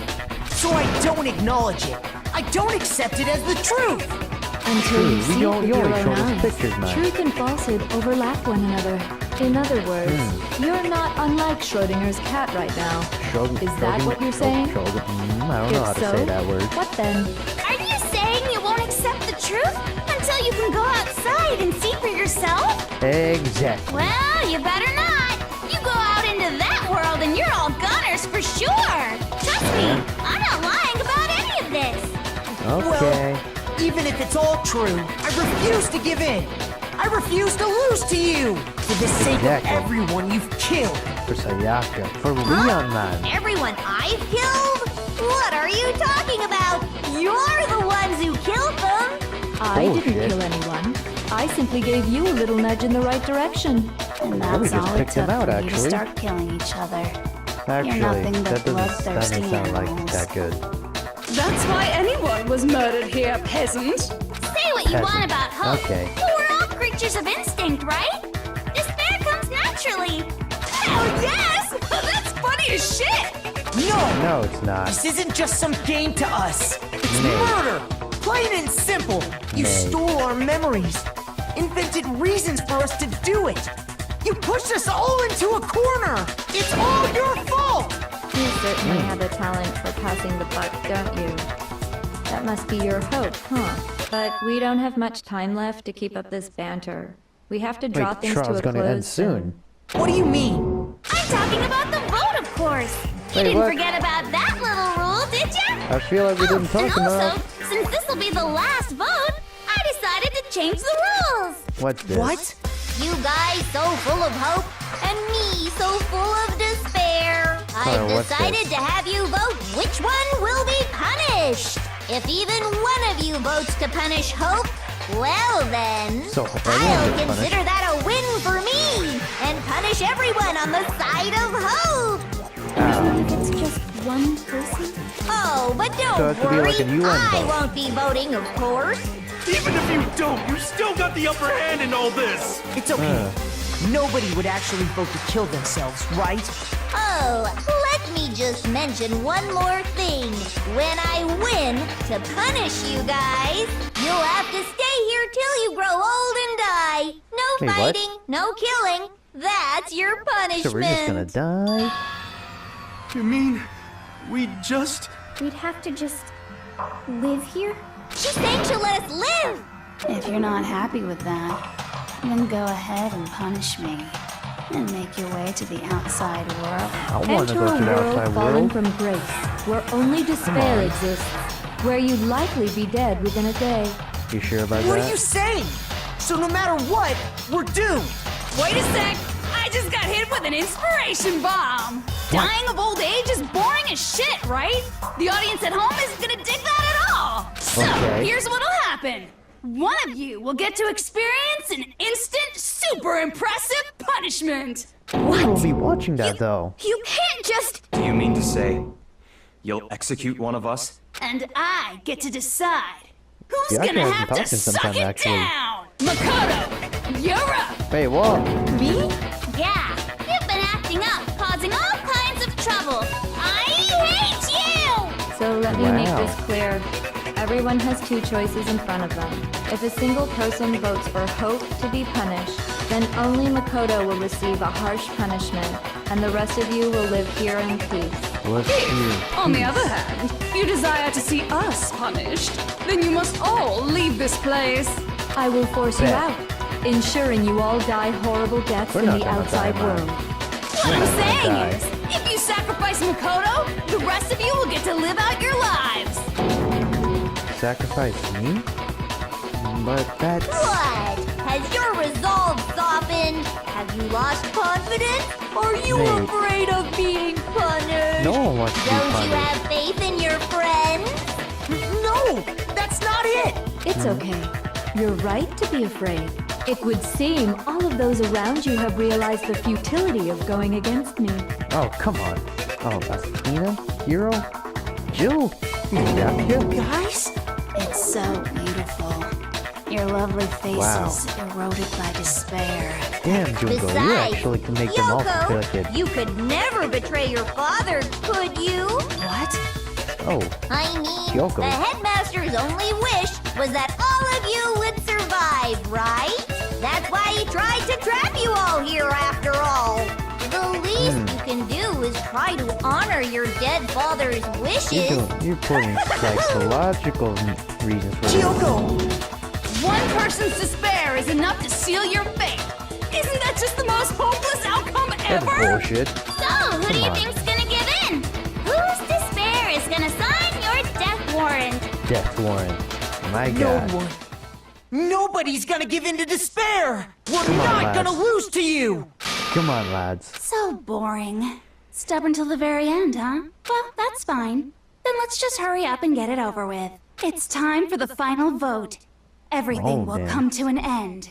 so I don't acknowledge it. I don't accept it as the truth. Until you you see it don't- with you your only own showed us eyes. pictures, man. Truth and falsehood overlap one another. In other words, you're not unlike Schrodinger's cat right now. Is that what you're saying? I don't know how If to so, say that word. what then? Are you saying you won't accept the truth until you can go outside and see for yourself? Exactly. Well, you better not. You go out into that world and you're all gunners for sure. Trust me, I'm not lying about any of this. Okay. Well, even if it's all true, I refuse to give in. I refuse to lose to you. For the sake Exactly. of everyone you've killed. For Sayaka. For Leon, man. Everyone I've killed? What are you talking about? You're the ones who killed them. I didn't Bullshit. kill anyone. I simply gave you a little nudge in the right direction. And we that's just all it picked them took out, for you to actually. start killing each other. Actually, nothing but that bloodthirsty doesn't sound like animals. that good. That's why anyone was murdered here, peasant. Say what you want Peasant. about hope. Okay. But we're all creatures of instinct, right? Despair comes naturally. Hell yes! That's funny as shit! No! No, it's not. This isn't just some game to us. It's Nay. murder! Plain and simple. You Nay. stole our memories. Invented reasons for us to do it. You pushed us all into a corner. It's all your fault. You certainly have a talent for passing the buck, don't you? That must be your hope, huh? But we don't have much time left to keep up this banter. We have to draw Wait, things trial's to a gonna close end soon. What do you mean? I'm talking about the vote, of course. You Wait, didn't what? forget about that little rule, did you? I feel like we didn't talk and also, about. since this will be the last vote, I decided to change the rules. What's this? What? You guys so full of hope, and me so full of despair. I've what's decided this? to have you vote which one will be punished. If even one of you votes to punish hope, well then, So, everyone I'll gets consider punished. that a win for me, and punish everyone on the side of hope. If it's just one person? Oh, but So don't it could be worry, like a UN I vote. won't be voting, of course. Even if you don't, you still got the upper hand in all this! It's okay. Nobody would actually vote to kill themselves, right? Oh, let me just mention one more thing. When I win, to punish you guys, you'll have to stay here till you grow old and die. No Wait, what? fighting, no killing. That's your punishment. So we're just gonna die? You mean, we just... We'd have to just live here? She's saying she'll let us live. If you're not happy with that, then go ahead and punish me. And make your way to the outside world. I want to Enter go a to the world outside fallen world. from grace, where only despair on. exists, where you'd likely be dead within a day. You sure about What that? are you saying? So no matter what, we're doomed. Wait a sec! I just got hit with an inspiration bomb! Dying of old age is boring as shit, right? The audience at home isn't gonna dig that at all! So, Okay. here's what'll happen. One of you will get to experience an instant, super impressive punishment! Who will be watching that though? You can't just... Do you mean to say You'll execute one of us? And I get to decide who's Yeah, I gonna can have talk to to suck sometime, it actually. down. Makoto, you're up. Hey, whoa! Me? Yeah, you've been acting up, causing all kinds of trouble. I hate you! So let me make Wow. this clear. Everyone has two choices in front of them. If a single person votes for Hope to be punished, then only Makoto will receive a harsh punishment, and the rest of you will live here in peace. Let's see. On the other hand, you desire to see us punished, then you must all leave this place. I will force you Bet. out, ensuring you all die horrible deaths We're in not the gonna outside die, man. world. What I'm saying die. is, if you sacrifice Makoto, the rest of you will get to live out your lives. Sacrifice me? But that's... What? Has your resolve softened? Have you lost confidence? Are you Mate. afraid of being punished? No one wants to be Don't you punished. have faith in your friends? No, that's not it. It's okay. You're right to be afraid. It would seem all of those around you have realized the futility of going against me. Oh, come on. Oh, Asuna? Hero? Jill? You got here? Guys? It's so beautiful. Your lovely faces Wow. eroded by despair. Damn, Junko, you Besides, actually can make them all Yoko, crooked. you could never betray your father, could you? What? Oh, I mean, Yoko. the headmaster's only wish was that all of you would survive, right? That's why he tried to trap you all here after all. The least you can do is try to honor your dead father's wishes. you're putting psychological reasons for this. Kyoko! One person's despair is enough to seal your fate. Isn't that just the most hopeless outcome That's ever? bullshit. So, who do Come you on. think's gonna give in? Whose despair is gonna sign your death warrant? Death warrant. My No god. one. Nobody's gonna give in to despair. We're Come on, not lads. gonna lose to you. Come on, lads. So boring. Stubborn till the very end, huh? Well, that's fine. Then let's just hurry up and get it over with. It's time for the final vote. Everything Oh, will damn. come to an end.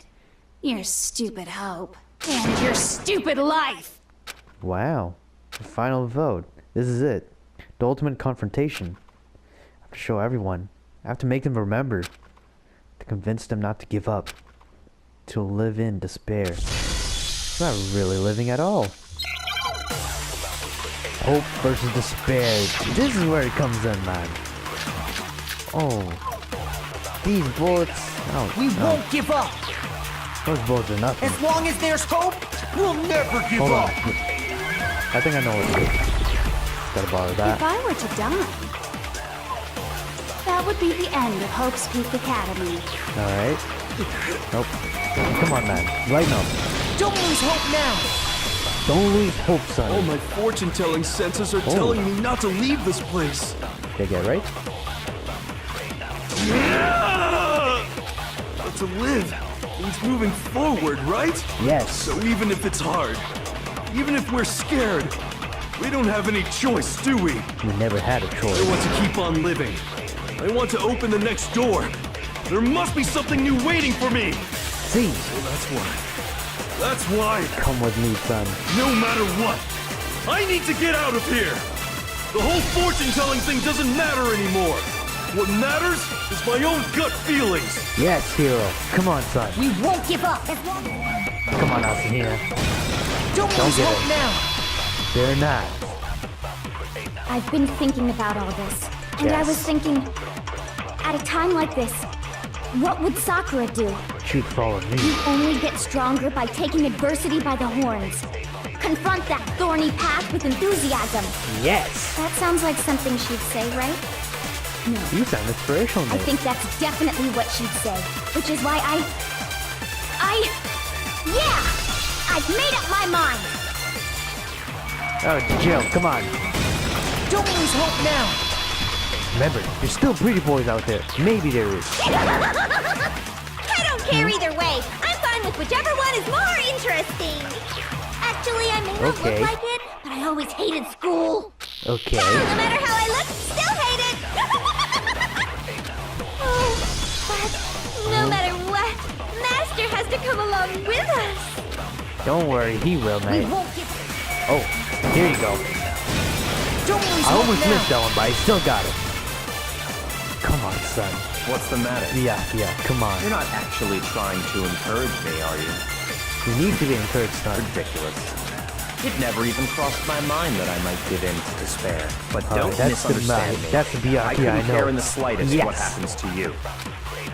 Your stupid hope. And your stupid life. Wow. The final vote. This is it. The ultimate confrontation. I have to show everyone. I have to make them remember. To convince them not to give up. To live in despair. It's not really living at all. Hope versus despair. This is where it comes in, man. Oh. These bullets. Oh, We no. won't give up. Those bullets are nothing. As long as there's hope, we'll never give Hold on. up. I think I know what to do. Gotta borrow If that. I were to die, that would be the end of Hope's Peak Academy. Alright. Nope. Come on, man. Lighten up. Don't lose hope now. Don't lose hope, All son. my fortune-telling senses are Oh. telling me not to leave this place. Did I get it right? Yeah! But to live means moving forward, right? Yes. So even if it's hard, even if we're scared, we don't have any choice, do we? We never had a I choice. want to keep on living. I want to open the next door. There must be something new waiting for me. See, So that's why. That's why, come with me, son. no matter what, I need to get out of here. The whole fortune-telling thing doesn't matter anymore. What matters is my own gut feelings. Yes, hero. Come on, son. We won't give up as long as... Come on, Asuna. Don't Don't lose get hope it. now. They're not. I've been thinking about all this, and I Yes. was thinking, at a time like this, what would Sakura do? She'd follow me. You only get stronger by taking adversity by the horns. Confront that thorny path with enthusiasm. Yes. That sounds like something she'd say, right? You sound inspirational, I mate. think that's definitely what she'd say, which is why yeah! I've made up my mind! Oh, Jill, come on. Don't lose hope now. Remember, there's still pretty boys out there. Maybe there is. I don't care either way. I'm fine with whichever one is more interesting. Actually, I may not Okay. look like it, but I always hated school. Okay. No matter how I look, still hate it. Oh, but no matter what, Master has to come along with us. Don't worry, he will, We mate. won't give Oh, here you go. Don't lose I almost missed that one, but I still got it. Come on, son. What's the matter? Yeah, come on. You're not actually trying to encourage me, are you? You need to be encouraged, son. Ridiculous. It never even crossed my mind that I might give in to despair. But don't that's misunderstand me. That's the BRP, I couldn't I know. care in the slightest Yes. what happens to you.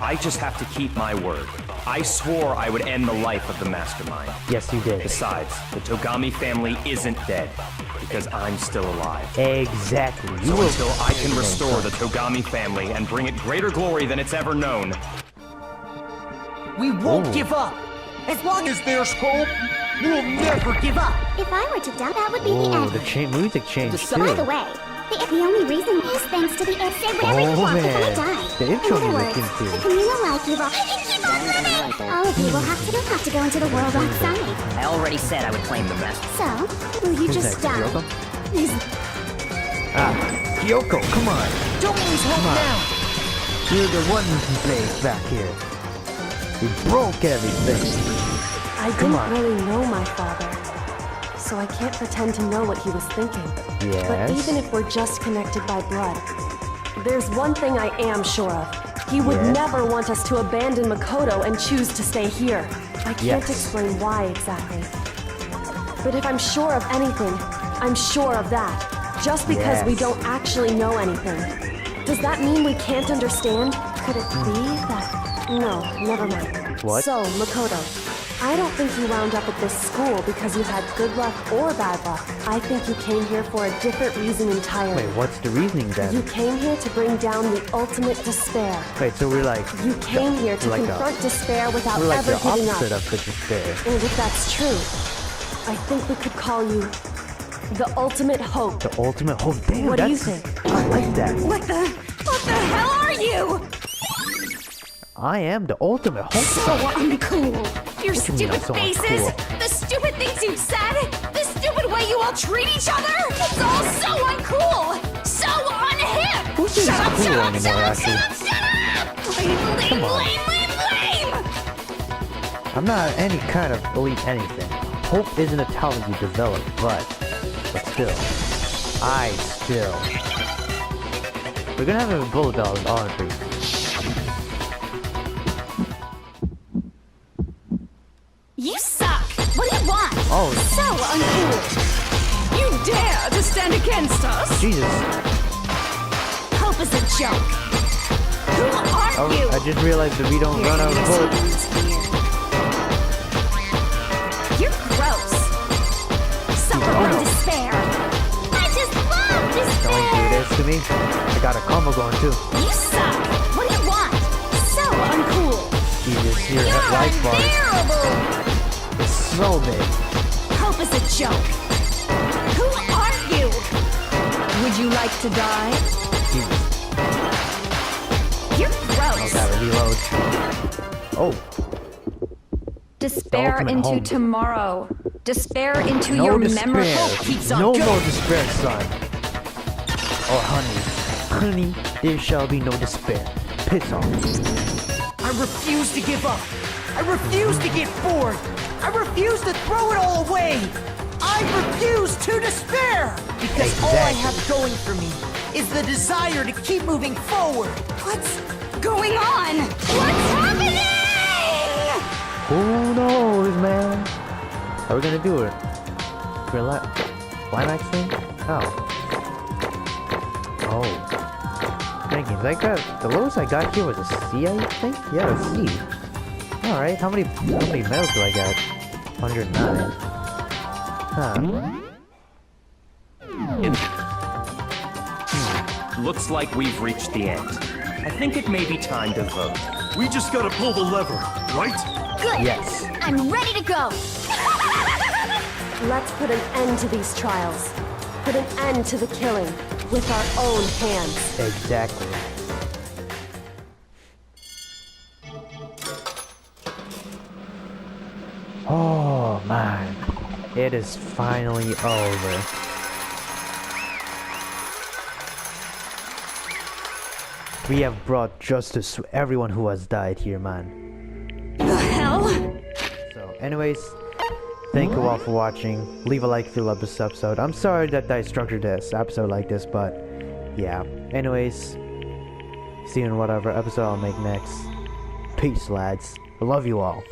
I just have to keep my word. I swore I would end the life of the mastermind. Yes, you did. Besides, the Togami family isn't dead, because I'm still alive. Exactly. You So will until I can restore the Togami family and bring it greater glory than it's ever known, We won't give up. As long as there's hope, we'll never give up. If I were to die, that would be the Oh, end. the music changed So, by the too. way, the only reason is thanks to the say whatever you Oh, want before man. you die. The intro In other music words, came the too. communal life you will. I can keep on running. All of you will have to go into the world outside. I already said I would claim the rest. So, will you Who's just next, die? Kyoko? Please. Kyoko, come on. Don't lose hope Come on. now. You're the one place back here. You broke everything. I Come didn't on. really know my father, so I can't pretend to know what he was thinking. Yes. But even if we're just connected by blood, there's one thing I am sure of. He would Yes. never want us to abandon Makoto and choose to stay here. I can't Yes. explain why exactly. But if I'm sure of anything, I'm sure of that. Just because we Yes. don't actually know anything. Does that mean we can't understand? Could it be that... No, never mind. What? So, Makoto, I don't think you wound up at this school because you had good luck or bad luck. I think you came here for a different reason entirely. Wait, what's the reasoning then? You came here to bring down the ultimate despair. Wait, so we're like... You came here to like confront despair without we're like ever the giving up. opposite of the despair. And if that's true, I think we could call you the ultimate hope. The ultimate hope. Damn, What do you that's- think? I like that. What the hell are you? I am the ultimate hope. So uncool. Your What do you mean stupid I'm so faces, uncool? the stupid things you've said, the stupid way you all treat each other. It's all so uncool, so unhip. Who thinks Shut up, cool shut up, anymore, shut up, actually? shut up, shut up. Lame, Come on. lame. I'm not any kind of elite anything. Hope isn't a talent you develop, but still. We're gonna have a bullet bell, aren't we? You suck. What do you want? Oh. So uncool. You dare to stand against us? Jesus. Hope is a joke. Who are Oh, you? I just realized that we don't run out of bullets. You're gross. Suffer from despair. I just love despair. Don't do this to me. I got a combo going too. You suck. What do you want? So uncool. Jesus, your life bar is so big. Hope is a joke. Who are you? Would you like to die? Jesus. You're I gross. gotta reload. Oh, Despair ultimate into home. tomorrow. Despair into no your despair. memory. keeps on No going. more despair, son. Oh, honey. Honey, there shall be no despair. Piss off. I refuse to give up. I refuse to get bored. I refuse to throw it all away. I refuse to despair. Because all I Exactly. have going for me is the desire to keep moving forward. What's going on? What's happening? Who knows, man? How are we gonna do it? Climax thing? Oh. Oh. Thank you. Like the lowest I got here was a C, I think? Yeah, a C. Alright, how many medals do I got? 109. Huh. looks like we've reached the end. I think it may be time to vote. We just gotta pull the lever, right? Good. Yes. I'm ready to go. Let's put an end to these trials. Put an end to the killing with our own hands. Exactly. Oh man, it is finally over. We have brought justice to everyone who has died here, man. The hell? So anyways, Thank you all for watching. Leave a like if you love this episode. I'm sorry that I structured this episode like this, but yeah. Anyways, see you in whatever episode I'll make next. Peace, lads. I love you all.